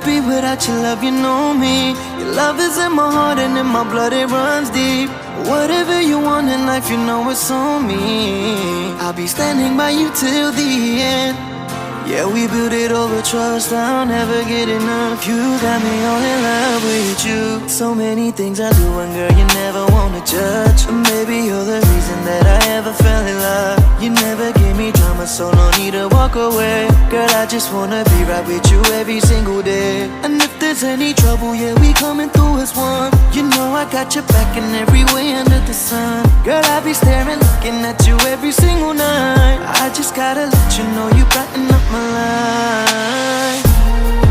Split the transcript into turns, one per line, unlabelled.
be without your love, you know me. Your love is in my heart and in my blood, it runs deep. Whatever you want in life, you know it's on me. I'll be standing by you till the end. Yeah, we built it over trust, I'll never get enough. You got me all in love with you. So many things I do and girl, you never wanna judge. Maybe you're the reason that I ever fell in love. You never gave me drama, so no need to walk away. Girl, I just wanna be right with you every single day. And if there's any trouble, yeah, we coming through as one. You know I got your back in every way under the sun. Girl, I be staring, looking at you every single night. I just gotta let you know you brighten up my life.